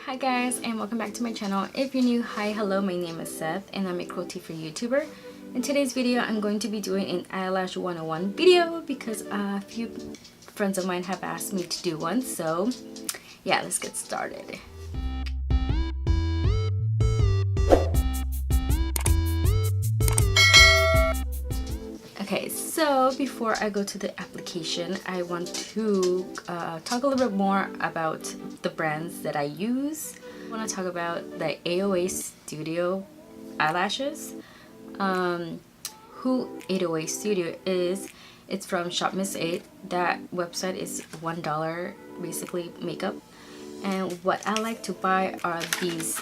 Hi guys, and welcome back to my channel. If you're new, hi, hello, my name is Seth and I'm a cruelty-free YouTuber. In today's video, I'm going to be doing an eyelash 101 video because a few friends of mine have asked me to do one. So yeah, let's get started. Okay, so before I go to the application, I want to talk a little bit more about the brands that I use. I want to talk about the AOA Studio eyelashes. Who 808 Studio is, it's from Shop Miss 8. That website is $1 basically makeup. And what I like to buy are these.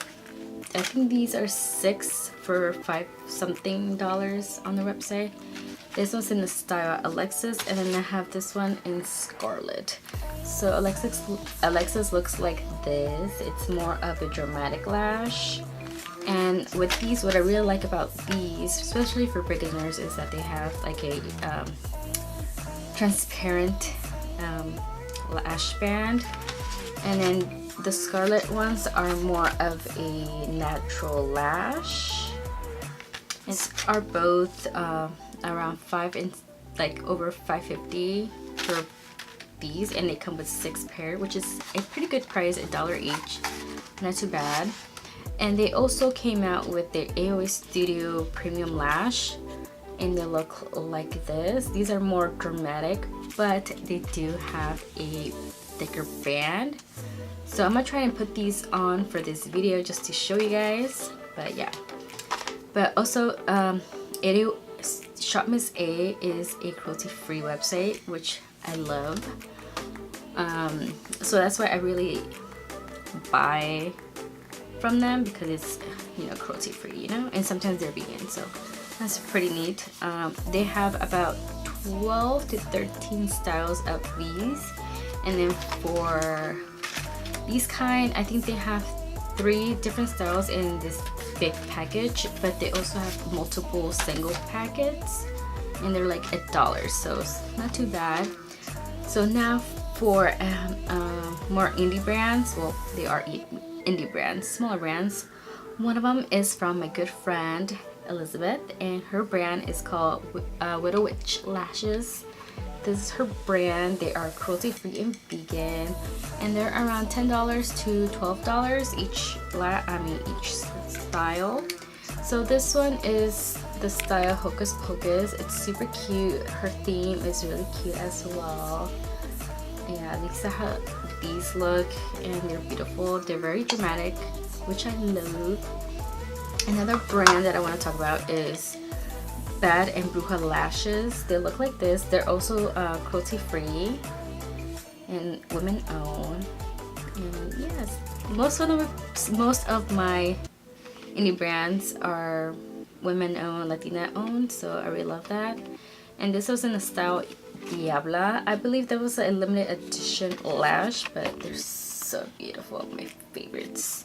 I think these are 6 for $5 something on the website. This one's in the style Alexis, and then I have this one in Scarlet. So Alexis looks like this. It's more of a dramatic lash. And with these, what I really like about these, especially for beginners, is that they have like a transparent lash band. And then the Scarlet ones are more of a natural lash. It's are both around over $5.50 for these, and they come with 6 pair, which is a pretty good price, $1 each, not too bad. And they also came out with their AOA Studio Premium Lash, and they look like this. These are more dramatic, but they do have a thicker band. So I'm gonna try and put these on for this video just to show you guys. But yeah, but also Shop Miss A is a cruelty-free website, which I love. So that's why I really buy from them, because it's, you know, cruelty-free, you know, and sometimes they're vegan, so that's pretty neat. They have about 12 to 13 styles of these, and then for these kind, I think they have 3 different styles in this big package, but they also have multiple single packets, and they're like $1, so it's not too bad. So now for more indie brands, well, they are indie brands, smaller brands. One of them is from my good friend Elizabeth, and her brand is called Widow Witch Lashes. This is her brand. They are cruelty-free and vegan, and they're around $10 to $12 each style. So this one is the style Hocus Pocus. It's super cute. Her theme is really cute as well. Yeah, these are how these look, and they're beautiful. They're very dramatic, which I love. Another brand that I want to talk about is Bad and Bruja Lashes. They look like this. They're also cruelty-free and women-owned. And yes, most of my indie brands are women-owned, Latina-owned, so I really love that. And this was in the style Diabla. I believe that was a limited edition lash, but they're so beautiful. My favorites.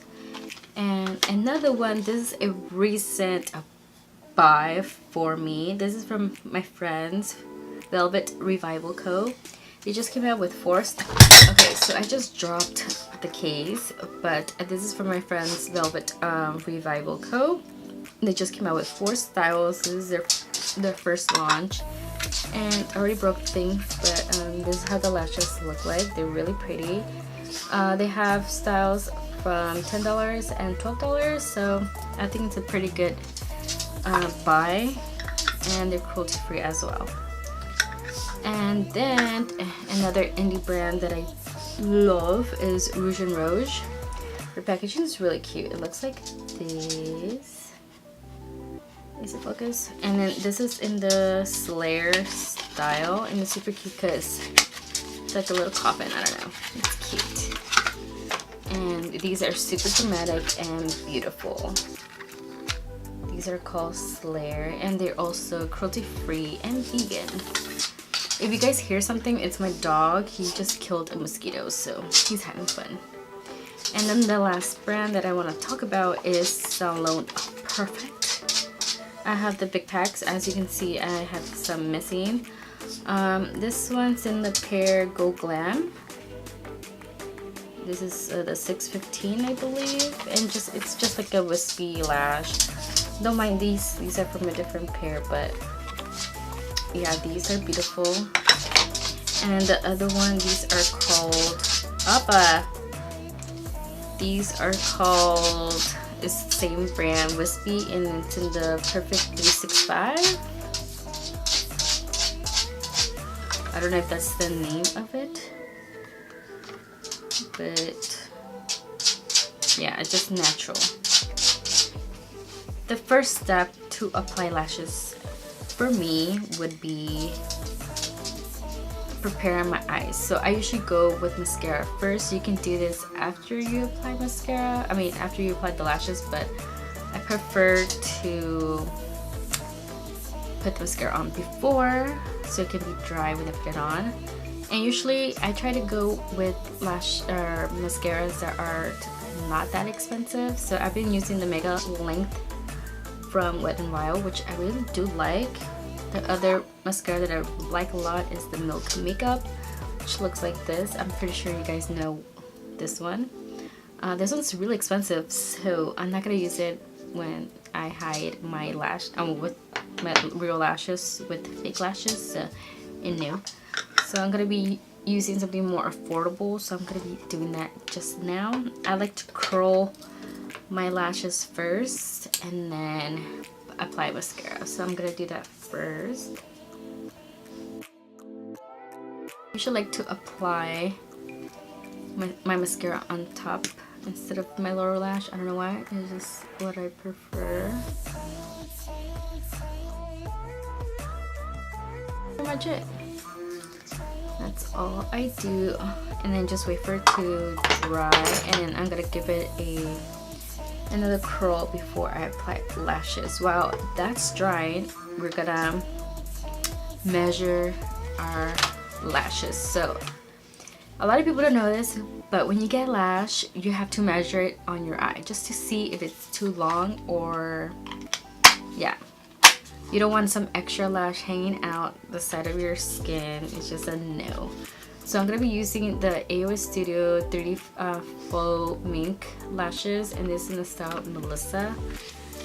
And another one, this is a recent buy for me. This is from my friends Velvet Revival Co. They just came out with 4 okay, so I just dropped the case, but this is from my friends Velvet Revival Co. They just came out with 4 styles. This is their first launch, and I already broke the thing, but this is how the lashes look like. They're really pretty. They have styles from $10 and $12, so I think it's a pretty good buy, and they're cruelty-free as well. And then another indie brand that I love is Rouge and Rouge. The packaging is really cute. It looks like this. Is it focus? And then this is in the Slayer style, and it's super cute because it's like a little coffin. I don't know. It's cute. And these are super dramatic and beautiful. These are called Slayer, and they're also cruelty-free and vegan. If you guys hear something, it's my dog. He just killed a mosquito, so he's having fun. And then the last brand that I want to talk about is Salon Perfect. I have the big packs. As you can see, I have some missing. This one's in the pair Go Glam. This is the 615, I believe, and it's just like a wispy lash. Don't mind these are from a different pair, but yeah, these are beautiful. And the other one, these are called these are called, it's the same brand, Wispy, and it's in the Perfect 365. I don't know if that's the name of it, but yeah, it's just natural. The first step to apply lashes for me would be preparing my eyes. So I usually go with mascara first. You can do this after you apply mascara, after you apply the lashes, but I prefer to put the mascara on before so it can be dry when I put it on. And usually I try to go with mascaras that are not that expensive. So I've been using the Mega Length from Wet n Wild, which I really do like. The other mascara that I like a lot is the Milk Makeup, which looks like this. I'm pretty sure you guys know this one. This one's really expensive, so I'm not gonna use it when I hide my with my real lashes with fake lashes in new. So I'm gonna be using something more affordable, so I'm gonna be doing that just now. I like to curl my lashes first and then apply mascara, so I'm gonna do that first. I usually like to apply my mascara on top instead of my lower lash. I don't know why, it's just what I prefer. Pretty much it. That's all I do, and then just wait for it to dry, and then I'm gonna give it another curl before I apply lashes. While that's drying, we're gonna measure our lashes. So a lot of people don't know this, but when you get lash, you have to measure it on your eye just to see if it's too long, or yeah, you don't want some extra lash hanging out the side of your skin. It's just a no. So I'm gonna be using the AOS Studio 3D Faux Mink lashes, and this is in the style Melissa.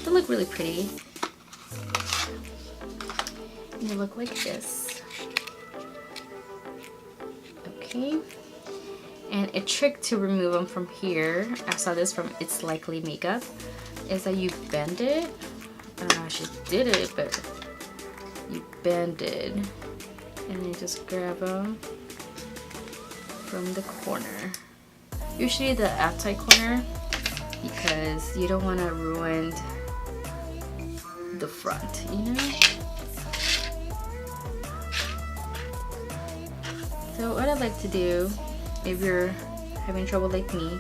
They look really pretty. And they look like this. Okay. And a trick to remove them from here, I saw this from It's Likely Makeup, is that you bend it. I don't know how she did it, but you bend it, and then you just grab them from the corner, usually the outside corner, because you don't want to ruin the front, you know. So what I like to do, if you're having trouble like me,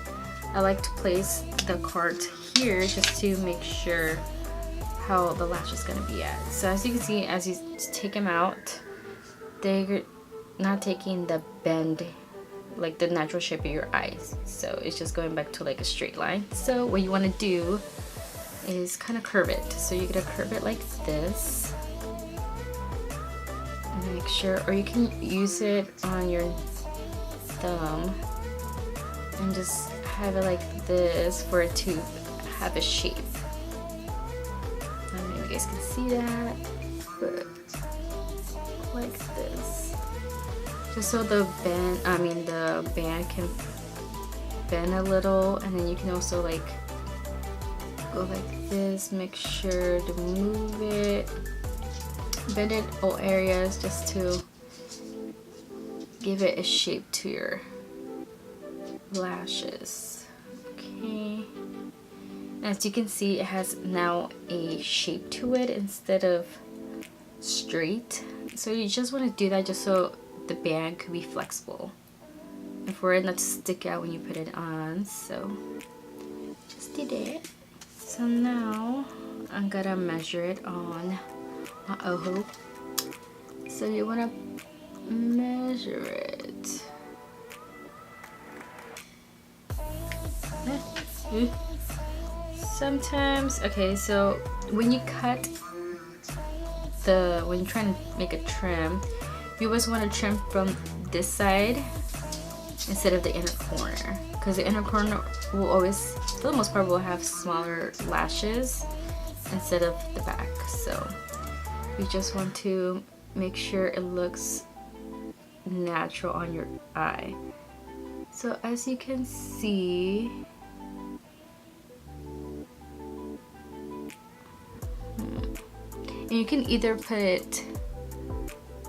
I like to place the card here just to make sure how the lash is going to be at. So as you can see, as you take them out, they're not taking the bend, like the natural shape of your eyes, so it's just going back to like a straight line. So what you want to do is kind of curve it. So you're gonna curve it like this, and make sure, or you can use it on your thumb and just have it like this for it to have a shape. I don't know if you guys can see that, but like this. Just so the band can bend a little, and then you can also like go like this, make sure to move it, bend it all areas just to give it a shape to your lashes. Okay, as you can see, it has now a shape to it instead of straight. So you just want to do that just so the band could be flexible and for it not to stick out when you put it on. So just did it. So now I'm gonna measure it on my ojo. So you want to measure it. Sometimes, okay, so when you cut when you're trying to make a trim, you always want to trim from this side instead of the inner corner, because the inner corner will always, for the most part, will have smaller lashes instead of the back. So you just want to make sure it looks natural on your eye. So as you can see, and you can either put it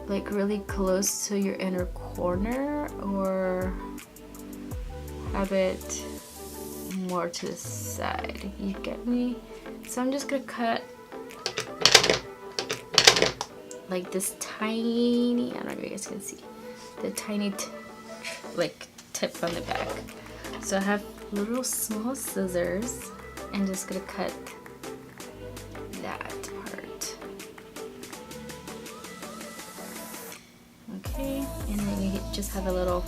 like really close to your inner corner or have it more to the side. You get me? So I'm just gonna cut like this tiny, I don't know if you guys can see, the tiny like tip on the back. So I have little small scissors and just gonna cut that part. Okay, and then you just have a little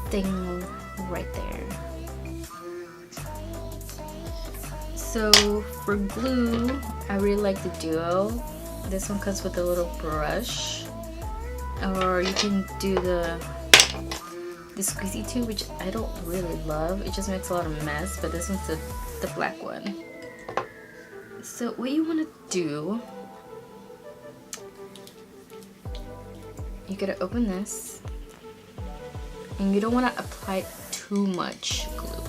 thing right there. So for glue, I really like the Duo. This one comes with a little brush, or you can do the squeezy too, which I don't really love. It just makes a lot of mess, but this one's the black one. So what you want to do, you gotta open this, and you don't want to apply too much glue.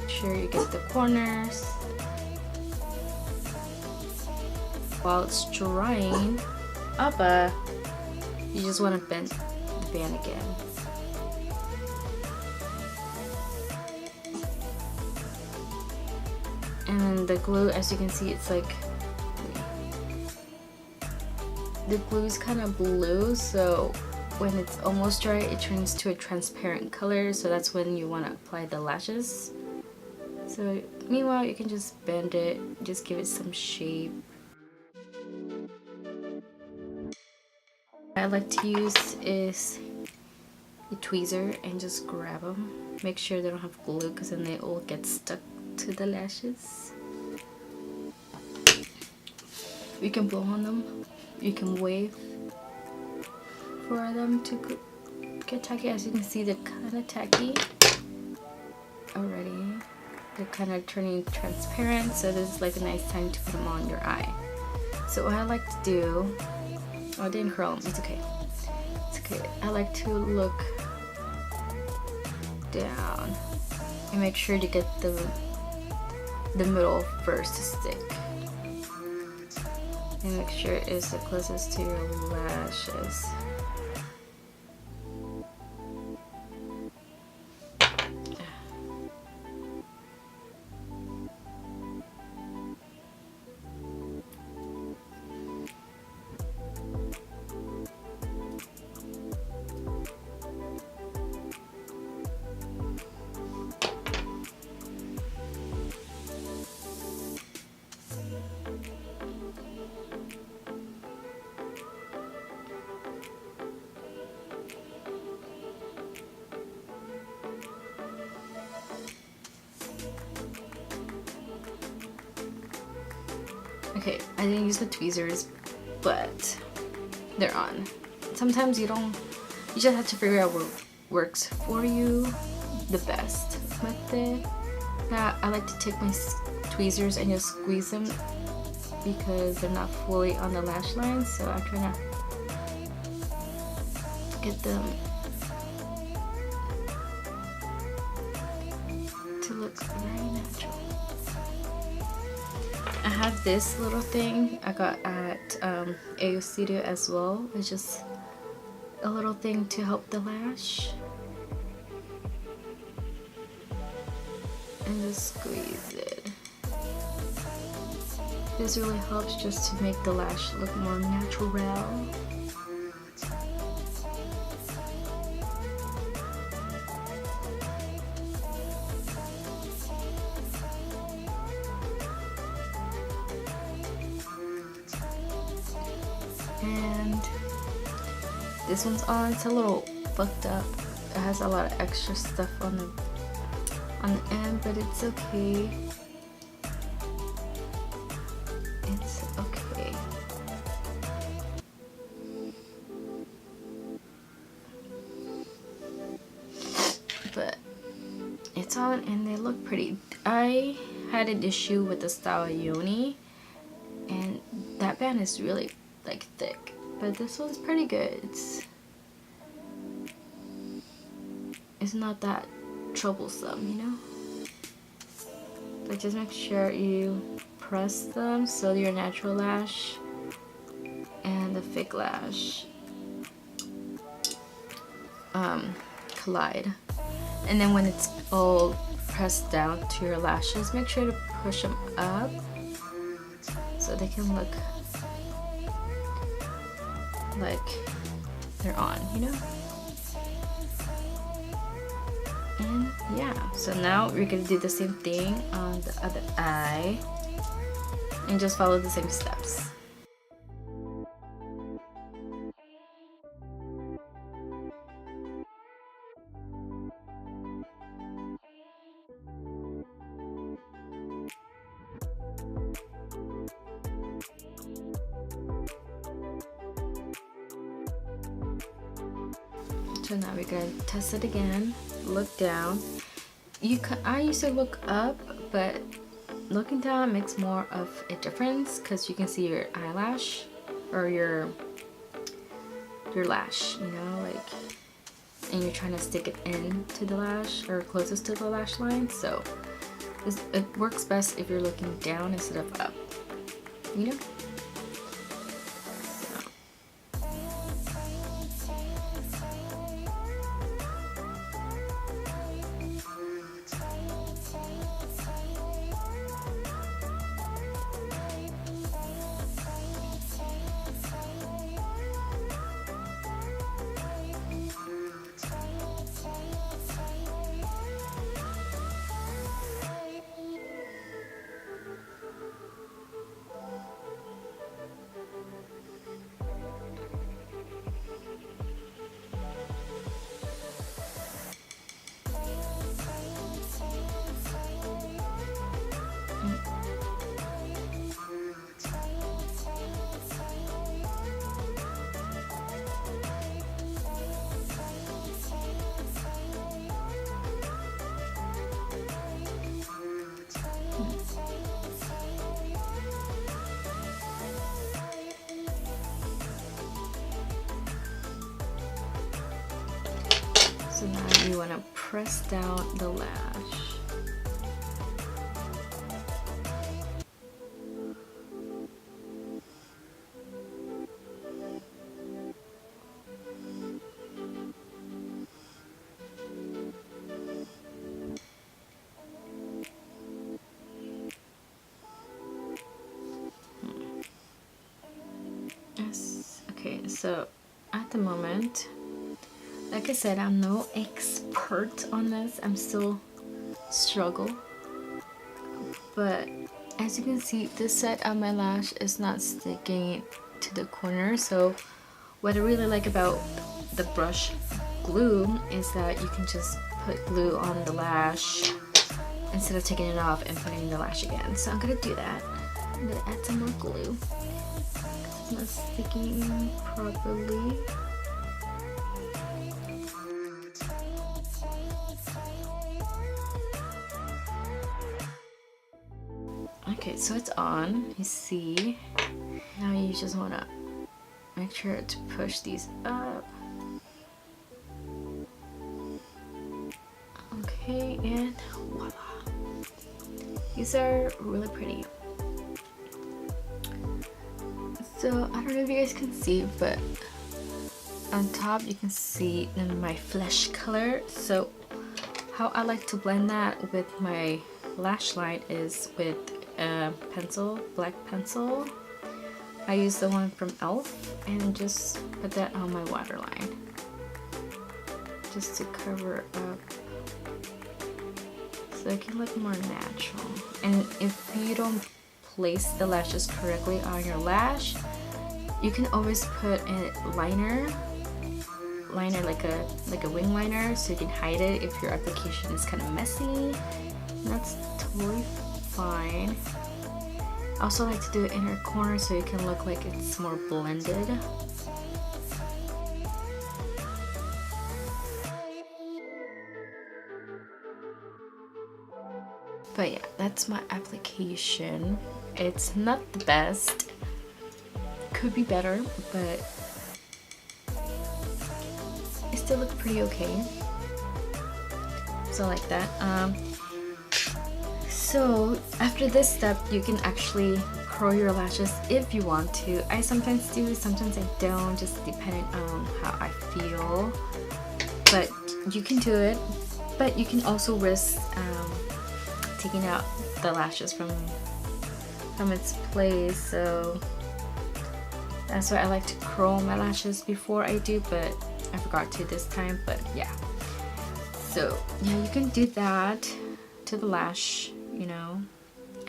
Make sure you get the corners. While it's drying, you just want to bend the band again. And then the glue, as you can see, it's like, the glue is kind of blue, so when it's almost dry, it turns to a transparent color, so that's when you want to apply the lashes. So meanwhile, you can just bend it, just give it some shape. What I like to use is a tweezer and just grab them. Make sure they don't have glue, because then they all get stuck to the lashes. You can blow on them, you can wave for them to get tacky. As you can see, they're kind of tacky already. They're kind of turning transparent, so this is like a nice time to put them on your eye. So what I like to do, oh, I didn't curl them, it's okay. It's okay. I like to look down and make sure to get the middle first to stick. And make sure it is the closest to your lashes. Okay, I didn't use the tweezers, but they're on. Sometimes you just have to figure out what works for you the best method. Now, I like to take my tweezers and just squeeze them because they're not fully on the lash line, so I'm trying to get them to look very natural. I have this little thing I got at AO Studio as well. It's just a little thing to help the lash. And just squeeze it. This really helps just to make the lash look more natural. And this one's on. It's a little fucked up. It has a lot of extra stuff on the end, but it's okay. on and they look pretty. I had an issue with the style Yoni, and that band is really like thick, but this one's pretty good. It's not that troublesome, you know? But just make sure you press them so your natural lash and the fake lash collide. And then when it's all pressed down to your lashes, make sure to push them up so they can look like they're on, you know? And yeah, so now we're gonna do the same thing on the other eye and just follow the same steps. So now we're gonna test it again. Look down. I used to look up, but looking down makes more of a difference because you can see your eyelash or your lash, you know, like, and you're trying to stick it into the lash or closest to the lash line. So it works best if you're looking down instead of up, you know. So now you want to press down the lash. Yes. Okay, so at the moment, like I said, I'm no expert on this. I'm still struggle. But as you can see, this side of my lash is not sticking to the corner. So what I really like about the brush glue is that you can just put glue on the lash instead of taking it off and putting the lash again. So I'm gonna do that. I'm gonna add some more glue because it's not sticking properly. Okay, so it's on, you see. Now you just want to make sure to push these up. Okay, and voila. These are really pretty. So, I don't know if you guys can see, but on top you can see my flesh color. So, how I like to blend that with my lash line is with pencil, black pencil. I use the one from e.l.f. and just put that on my waterline just to cover up so it can look more natural. And if you don't place the lashes correctly on your lash, you can always put a liner like a wing liner so you can hide it if your application is kind of messy. That's totally fine. I also like to do it inner corner so it can look like it's more blended. But yeah, that's my application. It's not the best, could be better, but it still looks pretty okay. So like that. So after this step, you can actually curl your lashes if you want to. I sometimes do, sometimes I don't, just depending on how I feel. But you can do it. But you can also risk taking out the lashes from its place. So that's why I like to curl my lashes before I do, but I forgot to this time. But yeah. So yeah, you can do that to the lash. You know,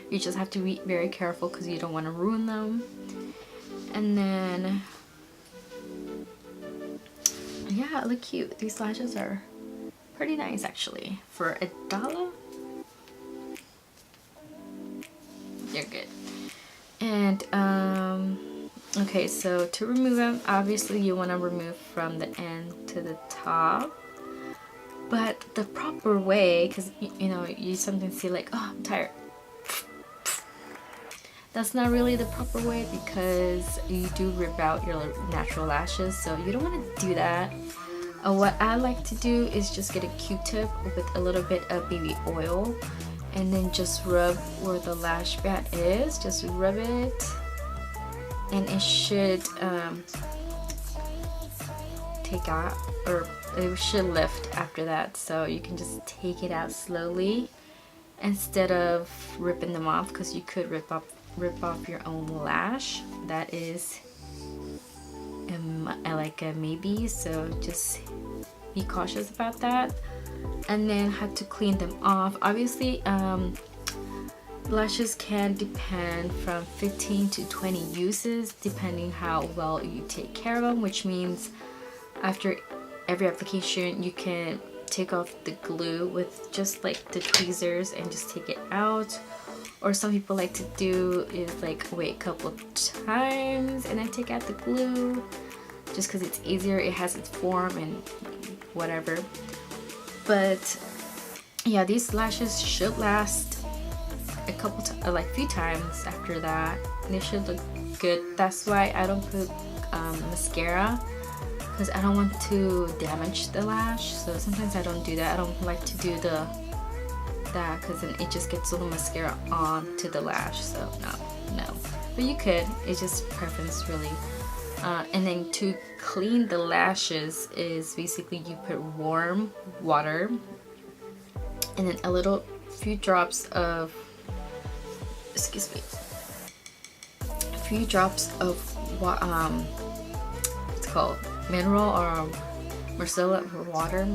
you just have to be very careful because you don't want to ruin them. And then yeah, look cute. These lashes are pretty nice actually. For $1, they're good. And okay, so to remove them, obviously you want to remove from the end to the top. But the proper way, because you know, you sometimes see like, oh, I'm tired. That's not really the proper way because you do rip out your natural lashes, so you don't want to do that. What I like to do is just get a Q-tip with a little bit of baby oil and then just rub where the lash pad is. Just rub it, and it should take out, or it should lift after that. So you can just take it out slowly instead of ripping them off, because you could rip off your own lash. That is like a maybe, so just be cautious about that. And then how to clean them off. Obviously lashes can depend from 15 to 20 uses depending how well you take care of them, which means after every application you can take off the glue with just like the tweezers and just take it out. Or some people like to do is like wait a couple of times and then take out the glue, just because it's easier, it has its form and whatever. But yeah, these lashes should last a couple like few times after that, and they should look good. That's why I don't put mascara, because I don't want to damage the lash. So sometimes I don't do that. I don't like to do that because then it just gets a little mascara onto the lash. So no. But you could. It's just preference really. And then to clean the lashes is basically you put warm water and then a few drops of what's called mineral or micellar water,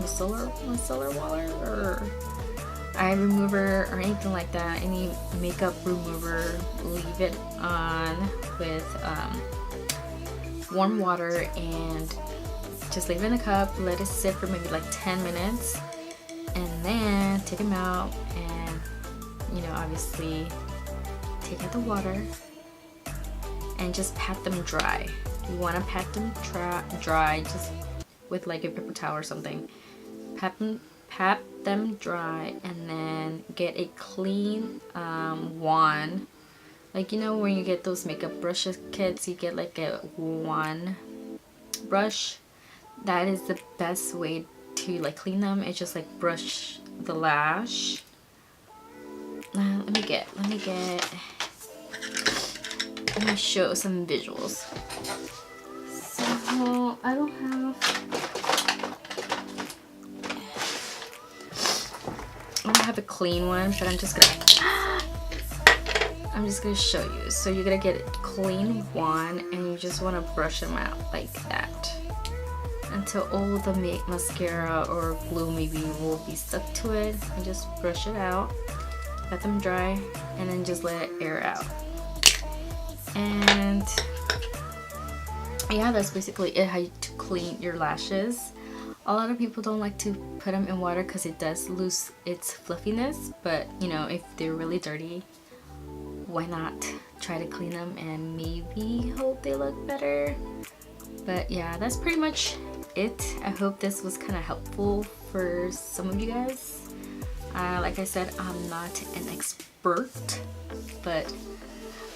or eye remover or anything like that, any makeup remover. Leave it on with warm water and just leave it in a cup, let it sit for maybe like 10 minutes, and then take them out and, you know, obviously take out the water and just pat them dry. You want to pat them dry just with like a paper towel or something. Pat them dry, and then get a clean wand. Like, you know, when you get those makeup brushes kits, you get like a wand brush. That is the best way to like clean them. It's just like brush the lash. Let me show some visuals. So I don't have a clean one, but I'm just gonna show you. So you're gonna get a clean wand and you just want to brush them out like that until all the mascara or glue maybe will be stuck to it, and just brush it out, let them dry, and then just let it air out. And yeah, that's basically it, how to clean your lashes. A lot of people don't like to put them in water because it does lose its fluffiness, but you know, if they're really dirty, why not try to clean them and maybe hope they look better. But yeah, that's pretty much it. I hope this was kind of helpful for some of you guys. Like I said, I'm not an expert, but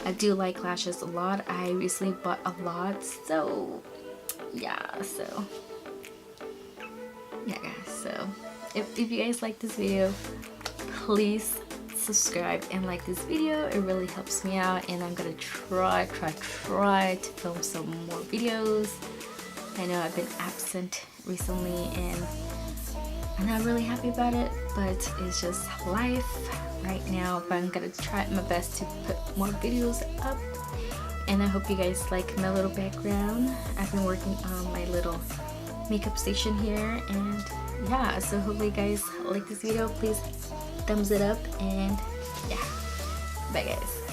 I do like lashes a lot. I recently bought a lot, so yeah, guys, so if you guys like this video, please subscribe and like this video. It really helps me out, and I'm gonna try to film some more videos. I know I've been absent recently and I'm not really happy about it, but it's just life right now. But I'm gonna try my best to put more videos up, and I hope you guys like my little background. I've been working on my little makeup station here, and yeah, so hopefully you guys like this video. Please thumbs it up, and yeah, bye guys.